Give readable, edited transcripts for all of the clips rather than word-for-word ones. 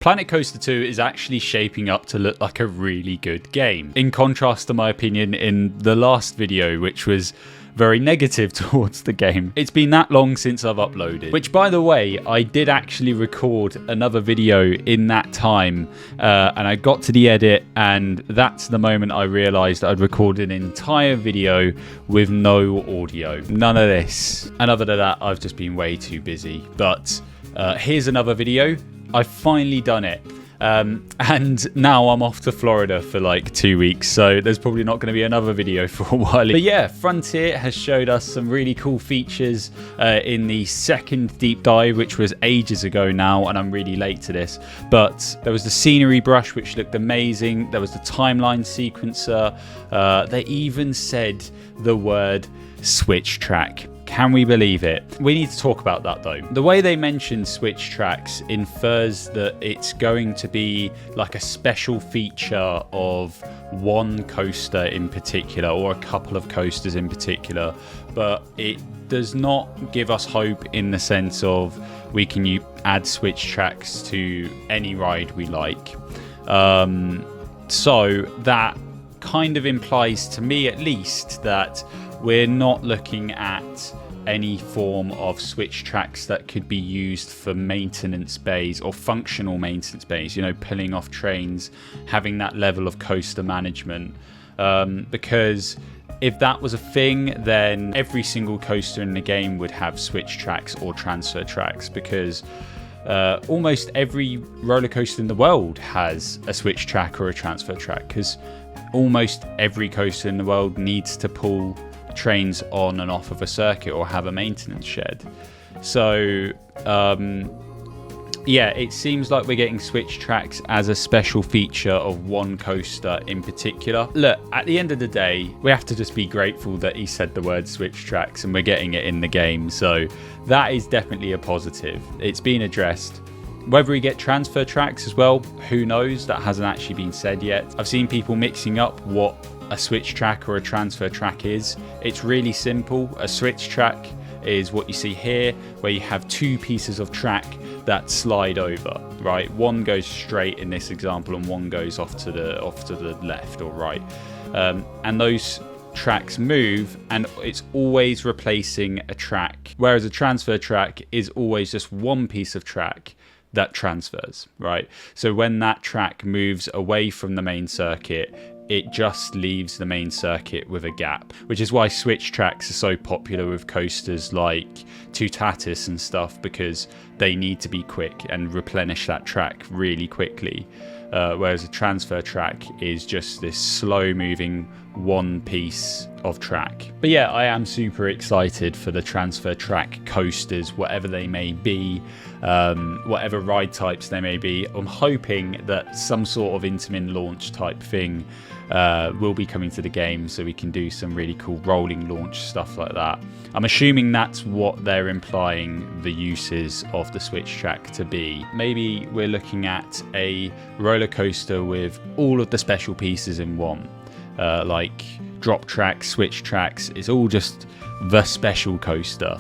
Planet Coaster 2 is actually shaping up to look like a really good game. In contrast to my opinion in the last video, which was very negative towards the game. It's been that long since I've uploaded, which by the way, I did actually record another video in that time, and I got to the edit, and that's the moment I realized I'd recorded an entire video with no audio. None of this. And other than that, I've just been way too busy. But here's another video. I've finally done it. And now I'm off to Florida for like 2 weeks, so there's probably not going to be another video for a while. But yeah, Frontier has showed us some really cool features in the second deep dive, which was ages ago now, and I'm really late to this. But there was the scenery brush, which looked amazing. There was the timeline sequencer. They even said the word switch track. Can we believe it? We need to talk about that though. The way they mention switch tracks infers that it's going to be like a special feature of one coaster in particular, or a couple of coasters in particular, but it does not give us hope in the sense of we can add switch tracks to any ride we like. So that kind of implies to me at least that we're not looking at any form of switch tracks that could be used for maintenance bays or functional maintenance bays, you know, pulling off trains, having that level of coaster management. Because if that was a thing, then every single coaster in the game would have switch tracks or transfer tracks, because almost every roller coaster in the world has a switch track or a transfer track, because almost every coaster in the world needs to pull trains on and off of a circuit or have a maintenance shed. So yeah, it seems like we're getting switch tracks as a special feature of one coaster in particular. Look, at the end of the day, we have to just be grateful that he said the word switch tracks and we're getting it in the game. So that is definitely a positive. It's been addressed. Whether we get transfer tracks as well, who knows? That hasn't actually been said yet. I've seen people mixing up what a switch track or a transfer track is. It's really simple. A switch track is what you see here, where you have two pieces of track that slide over, right? One goes straight in this example and one goes off to the left or right. And those tracks move, and it's always replacing a track, whereas a transfer track is always just one piece of track that transfers, right? So when that track moves away from the main circuit, it just leaves the main circuit with a gap, which is why switch tracks are so popular with coasters like Tutatis and stuff, because they need to be quick and replenish that track really quickly. Whereas a transfer track is just this slow moving one piece of track. But yeah, I am super excited for the transfer track coasters, whatever they may be, whatever ride types they may be. I'm hoping that some sort of Intamin launch type thing will be coming to the game, so we can do some really cool rolling launch stuff like that. I'm assuming that's what they're implying the uses of the switch track to be. Maybe we're looking at a roller coaster with all of the special pieces in one, like drop tracks, switch tracks. It's all just the special coaster.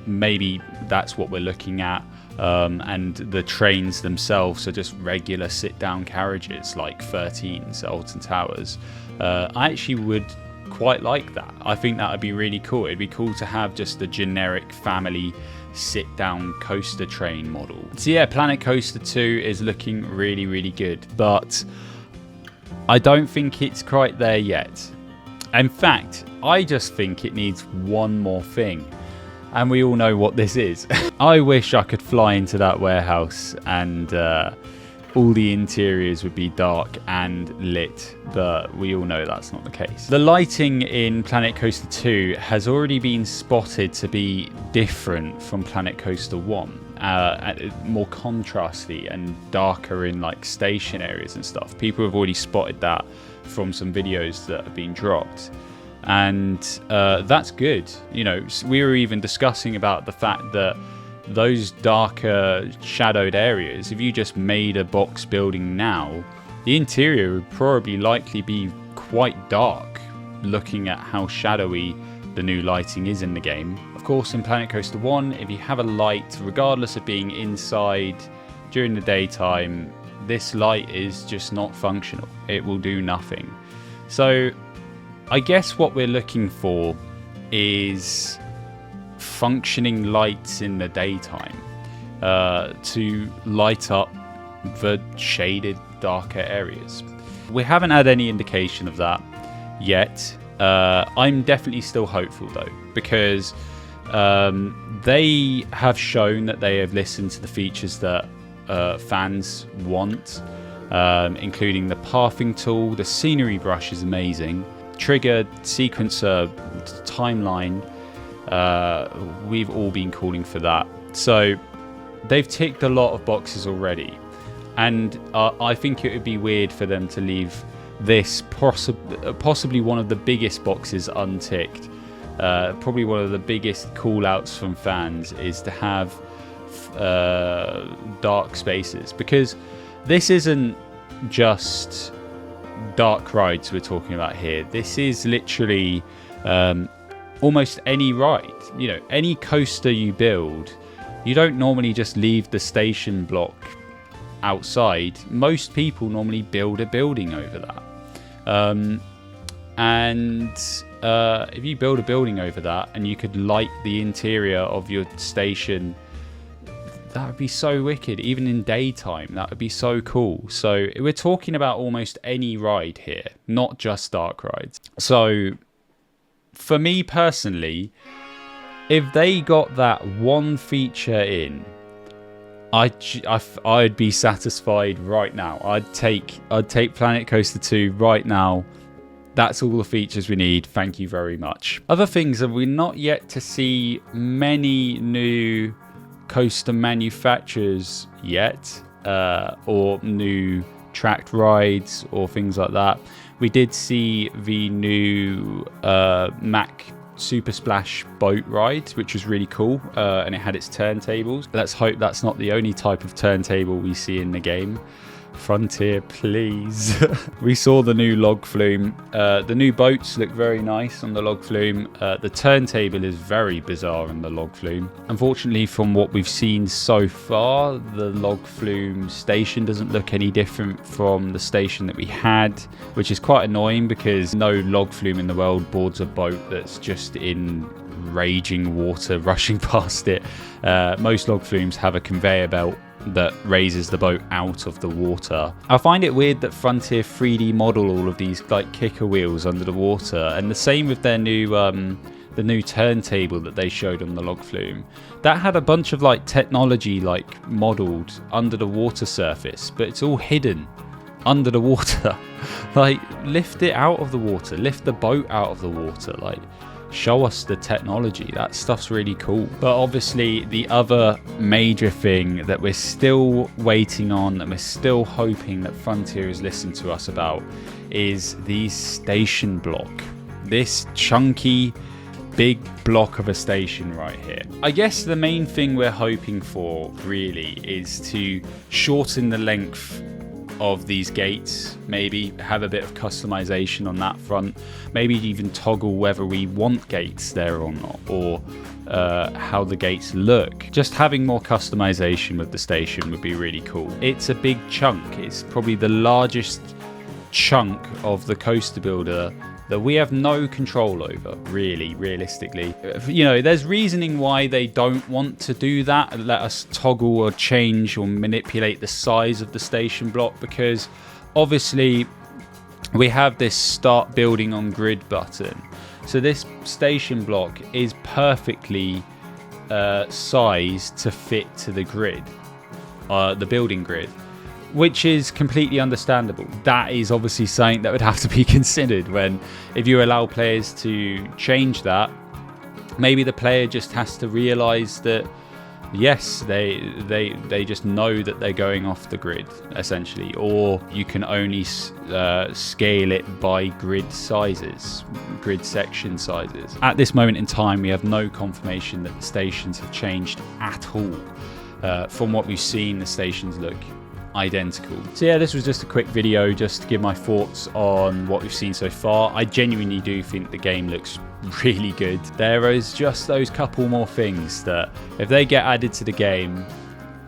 Maybe that's what we're looking at. And the trains themselves are just regular sit-down carriages like 13's Alton Towers. I actually would quite like that. I think that would be really cool. It'd be cool to have just a generic family sit-down coaster train model. So yeah, Planet Coaster 2 is looking really, really good, but I don't think it's quite there yet. In fact, I just think it needs one more thing. And we all know what this is. I wish I could fly into that warehouse and all the interiors would be dark and lit, but we all know that's not the case. The lighting in Planet Coaster 2 has already been spotted to be different from Planet Coaster 1. More contrasty and darker in like station areas and stuff. People have already spotted that from some videos that have been dropped. And that's good. You know, we were even discussing about the fact that those darker shadowed areas, if you just made a box building now, the interior would probably likely be quite dark, looking at how shadowy the new lighting is in the game. Of course, in Planet Coaster 1, if you have a light, regardless of being inside during the daytime, this light is just not functional. It will do nothing. So I guess what we're looking for is functioning lights in the daytime to light up the shaded, darker areas. We haven't had any indication of that yet. I'm definitely still hopeful though, because they have shown that they have listened to the features that fans want, including the pathing tool. The scenery brush is amazing. Trigger, sequencer, timeline, we've all been calling for that. So they've ticked a lot of boxes already, and I think it would be weird for them to leave this possibly one of the biggest boxes unticked. Probably one of the biggest call outs from fans is to have dark spaces, because this isn't just dark rides we're talking about here. This is literally almost any ride. You know, any coaster you build, you don't normally just leave the station block outside. Most people normally build a building over that. If you build a building over that and you could light the interior of your station, that would be so wicked. Even in daytime, that would be so cool. So we're talking about almost any ride here, not just dark rides. So for me personally, if they got that one feature in, I'd be satisfied right now. I'd take Planet Coaster 2 right now. That's all the features we need. Thank you very much. Other things, are we not yet to see many new coaster manufacturers yet, or new tracked rides or things like that. We did see the new Mack Super Splash boat ride, which was really cool, and it had its turntables. Let's hope that's not the only type of turntable we see in the game. Frontier, please. We saw the new log flume. The new boats look very nice on the log flume. The turntable is very bizarre on the log flume. Unfortunately, from what we've seen so far, the log flume station doesn't look any different from the station that we had, which is quite annoying because no log flume in the world boards a boat that's just in raging water rushing past it. Most log flumes have a conveyor belt that raises the boat out of the water. I find it weird that Frontier 3D model all of these like kicker wheels under the water, and the same with their new the new turntable that they showed on the log flume. That had a bunch of like technology like modeled under the water surface, but it's all hidden under the water. Like, lift it out of the water, lift the boat out of the water, like show us the technology. That stuff's really cool. But obviously the other major thing that we're still waiting on and we're still hoping that Frontier has listened to us about is the station block. This chunky big block of a station right here. I guess the main thing we're hoping for really is to shorten the length of these gates, maybe have a bit of customization on that front, maybe even toggle whether we want gates there or not, or how the gates look. Just having more customization with the station would be really cool. It's a big chunk. It's probably the largest chunk of the coaster builder that we have no control over, really, realistically. You know, there's reasoning why they don't want to do that and let us toggle or change or manipulate the size of the station block, because obviously we have this start building on grid button. So this station block is perfectly sized to fit to the grid, the building grid, which is completely understandable. That is obviously something that would have to be considered when, if you allow players to change that, maybe the player just has to realize that yes, they just know that they're going off the grid, essentially, or you can only scale it by grid sizes, grid section sizes. At this moment in time, we have no confirmation that the stations have changed at all. From what we've seen, the stations look identical. So yeah, this was just a quick video just to give my thoughts on what we've seen so far. I genuinely do think the game looks really good. There is just those couple more things that if they get added to the game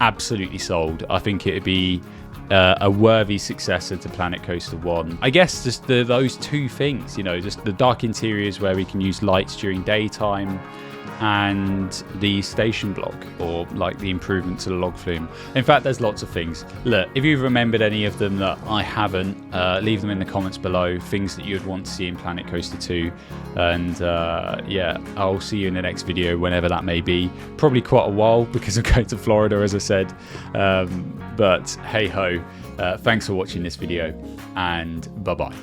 absolutely sold. I think it would be a worthy successor to Planet Coaster 1. I guess just those two things, you know, just the dark interiors where we can use lights during daytime, and the station block, or like the improvement to the log flume. In fact, there's lots of things. Look, if you've remembered any of them that I haven't, leave them in the comments below, things that you'd want to see in Planet Coaster 2. And yeah, I'll see you in the next video, whenever that may be. Probably quite a while, because I'm going to Florida, as I said. But hey ho, thanks for watching this video, and bye bye.